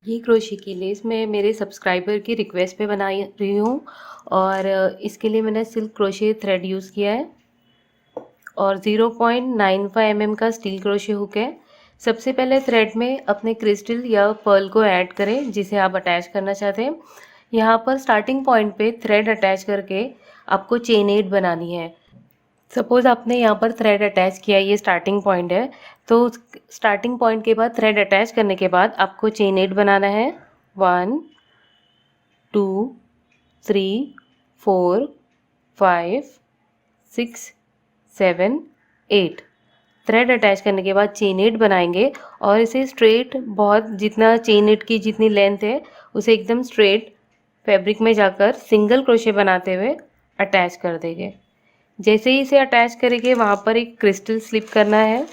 ये क्रोशे की लेस मैं मेरे सब्सक्राइबर की रिक्वेस्ट पे बना रही हूँ और इसके लिए मैंने सिल्क क्रोशे थ्रेड यूज़ किया है और 0.95 mm का स्टील क्रोशे हुक है। सबसे पहले थ्रेड में अपने क्रिस्टल या पर्ल को ऐड करें जिसे आप अटैच करना चाहते हैं। यहाँ पर स्टार्टिंग पॉइंट पे थ्रेड अटैच करके आपको चेन 8 बनानी है। सपोज़ आपने यहाँ पर थ्रेड अटैच किया, ये स्टार्टिंग पॉइंट है, तो स्टार्टिंग पॉइंट के बाद थ्रेड अटैच करने के बाद आपको चेन 8 बनाना है। 1 2 3 4 5 6 7 8 थ्रेड अटैच करने के बाद चेन 8 बनाएंगे और इसे स्ट्रेट, बहुत जितना चेन 8 की जितनी लेंथ है उसे एकदम स्ट्रेट फैब्रिक में जाकर सिंगल क्रोशे बनाते हुए अटैच कर देंगे। जैसे ही इसे अटैच करेंगे वहाँ पर एक क्रिस्टल स्लिप करना है।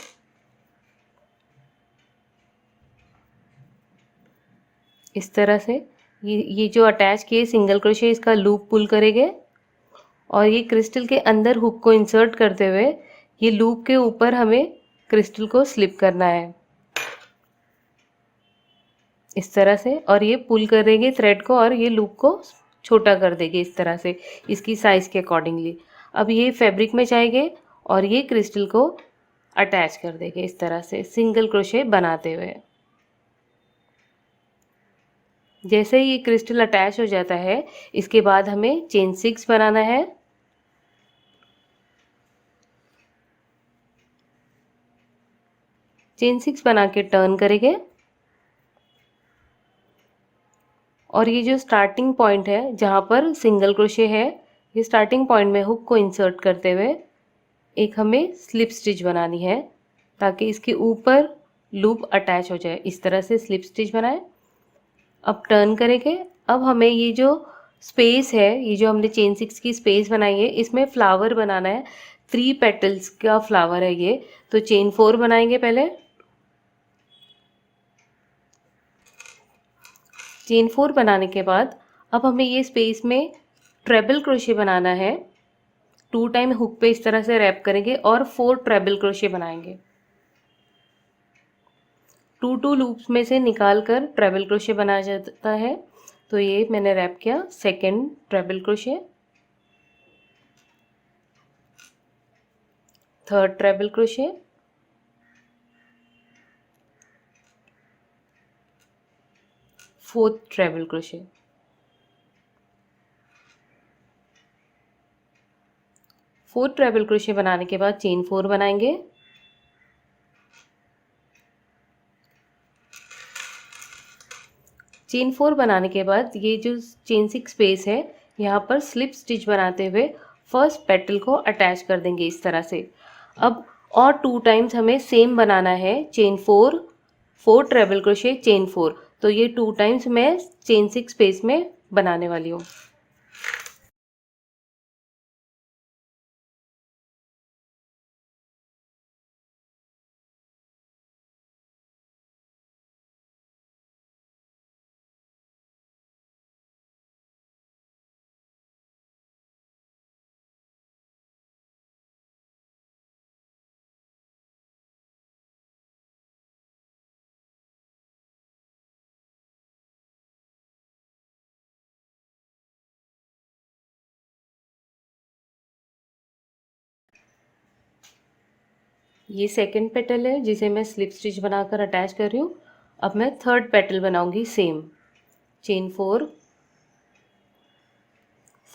इस तरह से ये जो अटैच किए सिंगल क्रोशे, इसका लूप पुल करेंगे और ये क्रिस्टल के अंदर हुक को इंसर्ट करते हुए ये लूप के ऊपर हमें क्रिस्टल को स्लिप करना है इस तरह से, और ये पुल करेंगे थ्रेड को और ये लूप को छोटा कर देंगे इस तरह से, इसकी साइज़ के अकॉर्डिंगली। अब ये फैब्रिक में जाएंगे और ये क्रिस्टल को अटैच कर देंगे इस तरह से सिंगल क्रोशे बनाते हुए। जैसे ही ये क्रिस्टल अटैच हो जाता है इसके बाद हमें चेन 6 बनाना है। चेन 6 बना के टर्न करेंगे और ये जो स्टार्टिंग पॉइंट है जहाँ पर सिंगल क्रोशे है, ये स्टार्टिंग पॉइंट में हुक को इंसर्ट करते हुए एक हमें स्लिप स्टिच बनानी है ताकि इसके ऊपर लूप अटैच हो जाए। इस तरह से स्लिप स्टिच बनाएं। अब टर्न करेंगे। अब हमें ये जो स्पेस है, ये जो हमने चेन 6 की स्पेस बनाई है, इसमें फ्लावर बनाना है। 3 पेटल्स का फ्लावर है ये, तो चेन 4 बनाएंगे पहले। चेन 4 बनाने के बाद अब हमें ये स्पेस में ट्रेबल क्रोशे बनाना है। 2 टाइम हुक पे इस तरह से रैप करेंगे और 4 ट्रेबल क्रोशे बनाएंगे। 2 लूप्स में से निकाल कर ट्रेबल क्रोशे बनाया जाता है। तो ये मैंने रैप किया, second treble crochet, third treble crochet, fourth treble crochet. Fourth treble crochet बनाने के बाद चेन 4 बनाएंगे। चेन 4 बनाने के बाद ये जो चेन 6 स्पेस है यहाँ पर स्लिप स्टिच बनाते हुए फर्स्ट पेटल को अटैच कर देंगे इस तरह से। अब और 2 टाइम्स हमें सेम बनाना है, चेन 4, 4 ट्रेबल क्रोशे, चेन 4। तो ये 2 टाइम्स मैं चेन 6 स्पेस में बनाने वाली हूँ। ये सेकंड पेटल है जिसे मैं स्लिप स्टिच बनाकर अटैच कर रही हूँ। अब मैं थर्ड पेटल बनाऊंगी same, chain 4,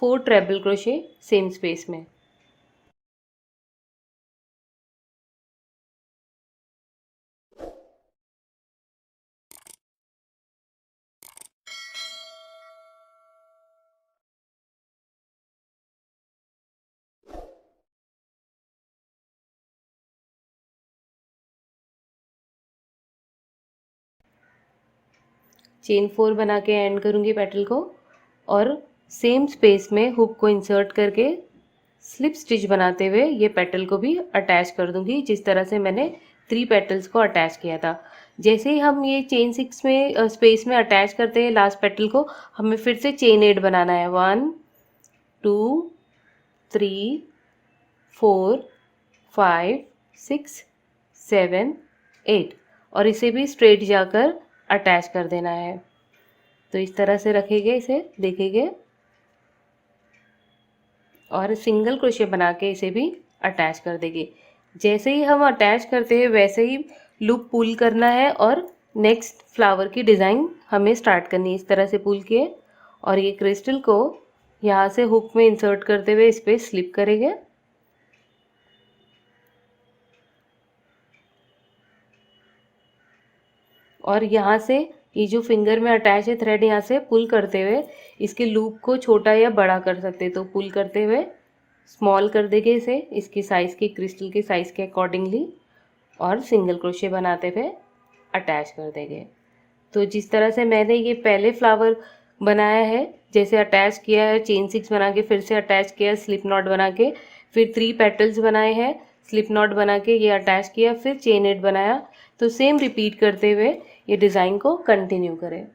4 treble crochet same space में। चेन 4 बना के एंड करूँगी पेटल को और सेम स्पेस में हुक को इंसर्ट करके स्लिप स्टिच बनाते हुए ये पेटल को भी अटैच कर दूंगी जिस तरह से मैंने 3 पेटल्स को अटैच किया था। जैसे ही हम ये चेन 6 में स्पेस में अटैच करते हैं लास्ट पेटल को, हमें फिर से चेन 8 बनाना है। 1 2 3 4 5 6 7 8 और इसे भी स्ट्रेट जाकर अटैच कर देना है। तो इस तरह से रखेंगे, इसे देखेंगे और सिंगल क्रोशे बना के इसे भी अटैच कर देंगे। जैसे ही हम अटैच करते हैं वैसे ही लूप पुल करना है और नेक्स्ट फ्लावर की डिज़ाइन हमें स्टार्ट करनी है। इस तरह से पुल किए और ये क्रिस्टल को यहाँ से हुक में इंसर्ट करते हुए इस पर स्लिप करेंगे और यहाँ से ये जो फिंगर में अटैच है थ्रेड, यहाँ से पुल करते हुए इसके लूप को छोटा या बड़ा कर सकते हैं। तो पुल करते हुए स्मॉल कर देंगे इसे इसकी साइज़ के, क्रिस्टल के साइज़ के अकॉर्डिंगली, और सिंगल क्रोशे बनाते हुए अटैच कर देंगे। तो जिस तरह से मैंने ये पहले फ्लावर बनाया है, जैसे अटैच किया है चेन 6 बना के, फिर से अटैच किया स्लिप नॉट बना के, फिर 3 पेटल्स बनाए हैं, स्लिप नॉट बना के ये अटैच किया, फिर चेन 8 बनाया। तो सेम रिपीट करते हुए ये डिज़ाइन को कंटिन्यू करें।